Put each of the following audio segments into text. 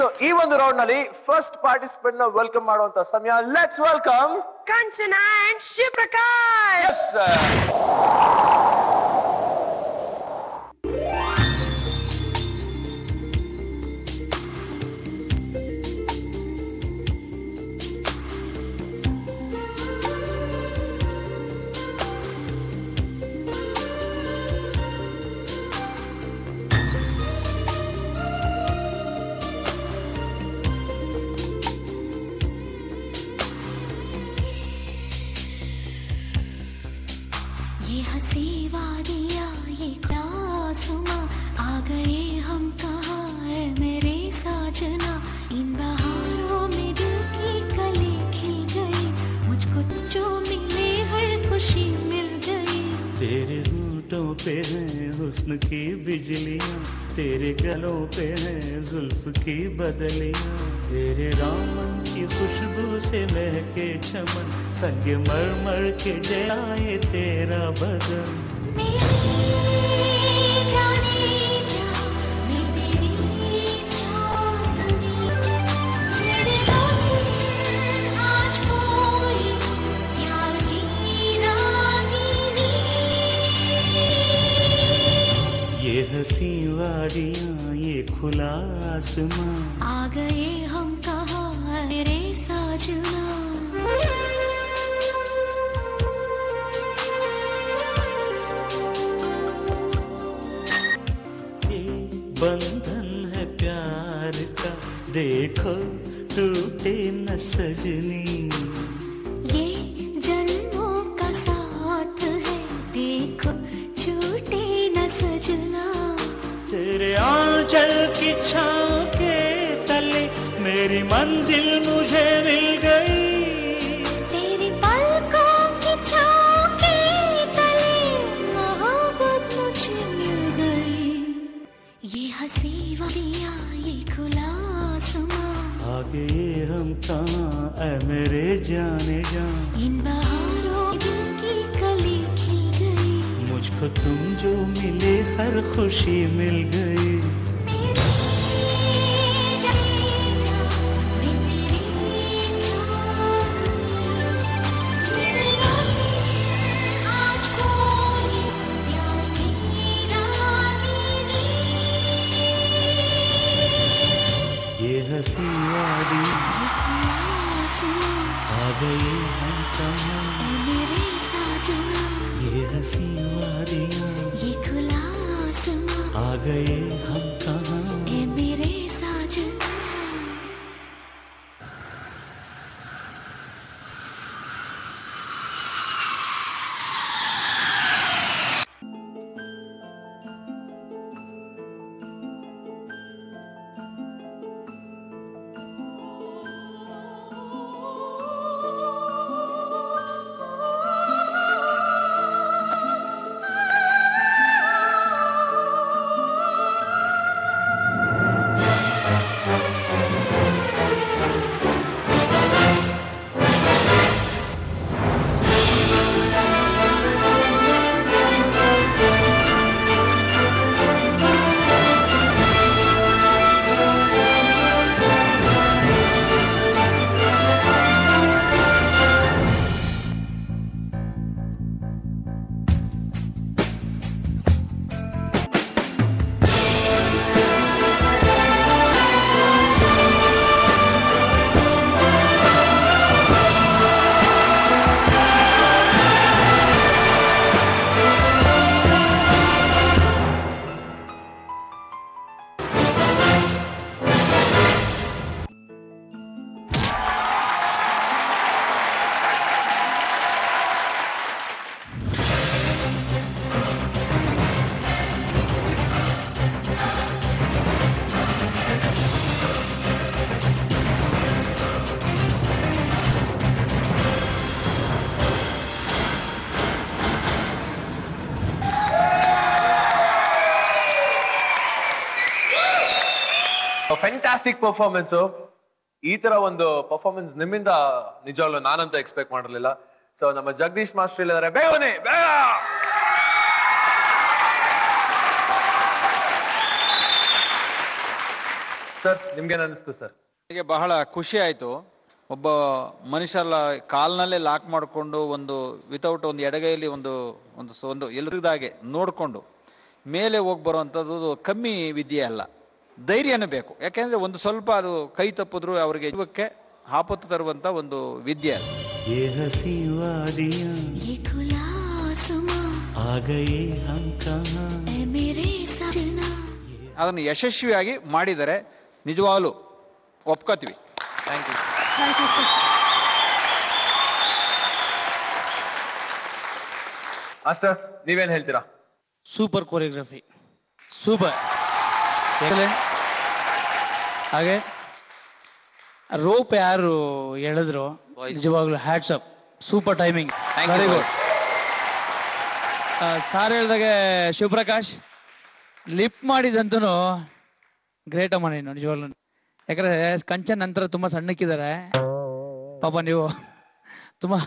So ಈ ಒಂದು round ನಲ್ಲಿ ಫಸ್ಟ್ ಪಾರ್ಟಿಸಿಪೆಂಟ್ ನ ವೆಲ್ಕಮ್ ಮಾಡುವಂತ ಸಮಯ. Let's welcome Kanchana and Shivaprakash. ये हंसी वादियाँ ये क्लासुमा आ गए हम कहाँ है मेरे साजना. इन बहारों में दिल की कली खिल गई, मुझको जो मिले हर खुशी मिल गई. तेरे होठों पे हैं हुस्न की बिजलियाँ, तेरे गलों पे हैं जुल्फ की बदलियाँ. तेरे दामन की खुशबू से महके चमन, संग मर मर के जाए तेरा बदन. जाने जा मैं तेरी चांदनी, छेड़े आज कोई प्यार की रागिनी. ये हंसी वादियाँ ये खुला आसमां, आ गए हम कहाँ मेरे साजना. बंधन है प्यार का देखो टूटे न सजनी. ये जन्मों का साथ है देखो छूटे न सजना. तेरे आंचल की छाँव के तले मेरी मंजिल मुझे मिल गई. तेरी पलकों की छाँव के तले मोहब्बत मुझे मिल गई. ये हंसी वादियाँ ये खुला आसमां, आ गए हम कहाँ ऐ मेरे जाने जा. इन बहारों दिल की कली खिल गई, मुझको तुम जो मिले हर खुशी मिल गई. ये हंसी वादी आ गए हम कहाँ मेरे साजना. ये हंसी वादियाँ ये खुला आसमां, आ गए हम कहाँ. ए मेरे साजना. Fantastic performance. ಈ ತರ ಒಂದು ಪರ್ಫಾರ್ಮೆನ್ಸ್ ನಿಮ್ಮಿಂದ ನಿಜವಾಗ್ಲೂ ನಾನಂತೂ ಎಕ್ಸ್ಪೆಕ್ಟ್ ಮಾಡಿರ್ಲಿಲ್ಲ. ಸೊ ನಮ್ಮ ಜಗದೀಶ್ ಮಾಸ್ಟರ್ ಇಲ್ಲಿದ್ದಾರೆ, ಬೇಗ ಬನ್ನಿ ಬೇಗ. ಸರ್ ನಿಮ್ಗೇನ್ ಅನಿಸ್ತು ಸರ್? ನನಗೆ ಬಹಳ ಖುಷಿ ಆಯ್ತು. ಒಬ್ಬ ಮನುಷ್ಯ ಕಾಲ್ನಲ್ಲೇ ಲಾಕ್ ಮಾಡಿಕೊಂಡು ಒಂದು ವಿತೌಟ್ ಒಂದು ಎಡಗೈಯಲ್ಲಿ ಒಂದು ಎಲ್ರಿದಾಗೆ ನೋಡಿಕೊಂಡು ಮೇಲೆ ಹೋಗಿ ಬರುವಂಥದ್ದು ಕಮ್ಮಿ ವಿದ್ಯೆ ಅಲ್ಲ, ಧೈರ್ಯನೂ ಬೇಕು. ಯಾಕೆಂದ್ರೆ ಒಂದು ಸ್ವಲ್ಪ ಅದು ಕೈ ತಪ್ಪಿದ್ರು ಅವರಿಗೆ ಜೀವಕ್ಕೆ ಆಪತ್ತು ತರುವಂತ ಒಂದು ವಿದ್ಯೆ ಅದು. ये हंसी वादियां ये खुला आसमां आ गए हम कहाँ ऐ मेरे सजना ಅದನ್ನು ಯಶಸ್ವಿಯಾಗಿ ಮಾಡಿದರೆ ನಿಜವಾಗ್ಲೂ ಒಪ್ಕೋತೀವಿ. Thank you. ಮಾಸ್ಟರ್ ನೀವೇನ್ ಹೇಳ್ತೀರಾ? Super choreography, super. ಹಾಗೆ ರೋಪ್ ಯಾರು ಎಳೆದ್ರು ನಿಜವಾಗ್ಲೂ hats up, super timing, very good. Sir ಹೇಳ್ದಾಗೆ ಶಿವಪ್ರಕಾಶ್ ಲಿಪ್ ಮಾಡಿದಂತೂ ಗ್ರೇಟ್ ಅಮ್ಮ ನೀನು ನಿಜವಾಗ್ಲೂ. ಯಾಕಂದ್ರೆ ಕಂಚನ್ ನಂತರ ತುಂಬಾ ಸಣ್ಣಕ್ಕಿದ್ದಾರೆ ಪಾಪ, ನೀವು ತುಂಬಾ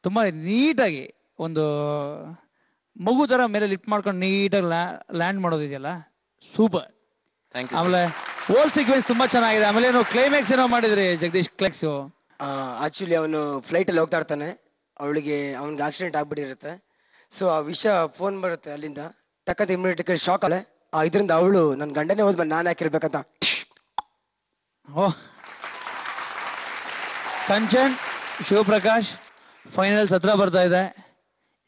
ತುಂಬಾ ನೀಟಾಗಿ ಒಂದು ಮಗು ತರ ಮೇಲೆ ಲಿಫ್ಟ್ ಮಾಡ್ಕೊಂಡು ನೀಟಾಗಿ ಲ್ಯಾಂಡ್ ಮಾಡೋದಿದೆಯಲ್ಲ, ಸೂಪರ್. ಆಮೇಲೆ ಓಲ್ಡ್ ಸೀಕ್ವೆನ್ಸ್ ತುಂಬಾ ಚೆನ್ನಾಗಿದೆ. ಆಮೇಲೆ ಏನು ಕ್ಲೈಮ್ಯಾಕ್ಸ್ ಏನೋ ಮಾಡಿದ್ರಿ ಜಗದೀಶ್, ಕ್ಲೈಮ್ಯಾಕ್ಸ್ ಆಕ್ಚುಲಿ ಅವನು ಫ್ಲೈಟ್ ಅಲ್ಲಿ ಹೋಗ್ತಾ ಇರ್ತಾನೆ, ಅವಳಿಗೆ ಅವ್ನಿಗೆ ಆಕ್ಸಿಡೆಂಟ್ ಆಗ್ಬಿಟ್ಟಿರುತ್ತೆ. ಸೊ ಆ ವಿಷಯ ಫೋನ್ ಬರುತ್ತೆ ಅಲ್ಲಿಂದ, ಟಕ್ಕಂತ ಇಮಿಡಿಯೇಟ್ ಶಾಕ್ ಅಲ್ಲ, ಇದರಿಂದ ಅವಳು ನನ್ನ ಗಂಡನೇ ಹೋದ್ಮೇಲೆ ನಾನು ಹಾಕಿರ್ಬೇಕಂತ. ಓಹ್, ಕಂಚನ್ ಶಿವಪ್ರಕಾಶ್ ಫೈನಲ್ಸ್ ಹತ್ರ ಬರ್ತಾ ಇದೆ.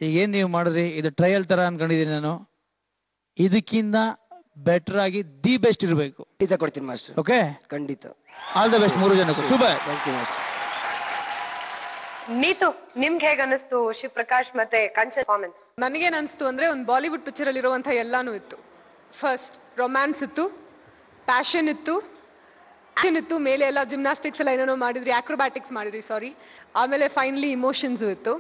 ಈಗೇನ್ ನೀವು ಮಾಡಿದ್ರಿ ಇದು ಟ್ರಯಲ್ ತರ ಅನ್ಕೊಂಡಿದ್ದೀನಿ ನಾನು. ಇದಕ್ಕಿಂತ ಬೆಟರ್ ಆಗಿ ದಿ ಬೆಸ್ಟ್ ಇರಬೇಕು. ಖಂಡಿತ ಕೊಡ್ತೀನಿ ಮಾಸ್ಟರ್. ಓಕೆ, ಖಂಡಿತ. ಆಲ್ ದ ಬೆಸ್ಟ್ ಮೂರು ಜನಕ್ಕೂ. Super. Thank you master. Neethu ನಿಮ್ಗೆ ಹೇಗ ಅನಿಸ್ತು ಶಿವಪ್ರಕಾಶ್ ಮತ್ತೆ ಕಂಚನ್ ಪರ್ಫಾರ್ಮೆನ್ಸ್? ನನಗೇನ್ ಅನಿಸ್ತು ಅಂದ್ರೆ ಒಂದು ಬಾಲಿವುಡ್ ಪಿಕ್ಚರ್ ಅಲ್ಲಿ ಇರುವಂತ ಎಲ್ಲಾನು ಇತ್ತು. ಫಸ್ಟ್ ರೊಮ್ಯಾನ್ಸ್ ಇತ್ತು, ಪ್ಯಾಷನ್ ಇತ್ತು, ಆಕ್ಷನ್ ಇತ್ತು, ಮೇಲೆ ಎಲ್ಲ ಜಿಮ್ನಾಸ್ಟಿಕ್ಸ್ ಎಲ್ಲ ಏನೇನೋ ಮಾಡಿದ್ರಿ, ಆಕ್ರೋಬ್ಯಾಟಿಕ್ಸ್ ಮಾಡಿದ್ರಿ ಸಾರಿ, ಆಮೇಲೆ ಫೈನಲಿ ಇಮೋಷನ್ಸ್ ಇತ್ತು.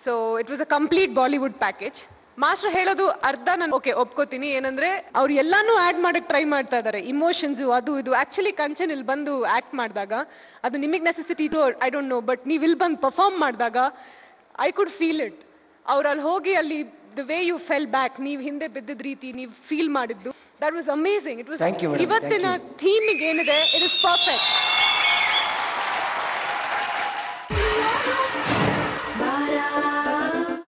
So it was a complete Bollywood package. Master ಹೇಳೋದು ಅರ್ಧ ನಾನು ಓಕೆ ಒಪ್ಕೋತೀನಿ. ಏನಂದ್ರೆ ಅವ್ರು ಎಲ್ಲಾನು ಆಡ್ ಮಾಡಕ್ ಟ್ರೈ ಮಾಡ್ತಾ ಇದಾರೆ, ಇಮೋಷನ್ಸ್ ಅದು ಇದು. ಆಕ್ಚುಲಿ ಕಂಚನ್ ಇಲ್ಲಿ ಬಂದು ಆಕ್ಟ್ ಮಾಡಿದಾಗ ಅದು ನಿಮಗೆ necessity to I don't know, but ನೀವು ಇಲ್ಲಿ ಬಂದು ಪರ್ಫಾರ್ಮ್ ಮಾಡಿದಾಗ ಐ ಕುಡ್ ಫೀಲ್ ಇಟ್. ಅವ್ರು ಅಲ್ಲಿ ಹೋಗಿ ಅಲ್ಲಿ the way you fell back, ನೀವು ಹಿಂದೆ ಬಿದ್ದಿದ್ದ ರೀತಿ ನೀವು ಫೀಲ್ ಮಾಡಿದ್ದು, that was amazing. It was ಇವತ್ತಿನ ಥೀಮ್ ಏನಿದೆ, ಇಟ್ ಇಸ್ ಪರ್ಫೆಕ್ಟ್.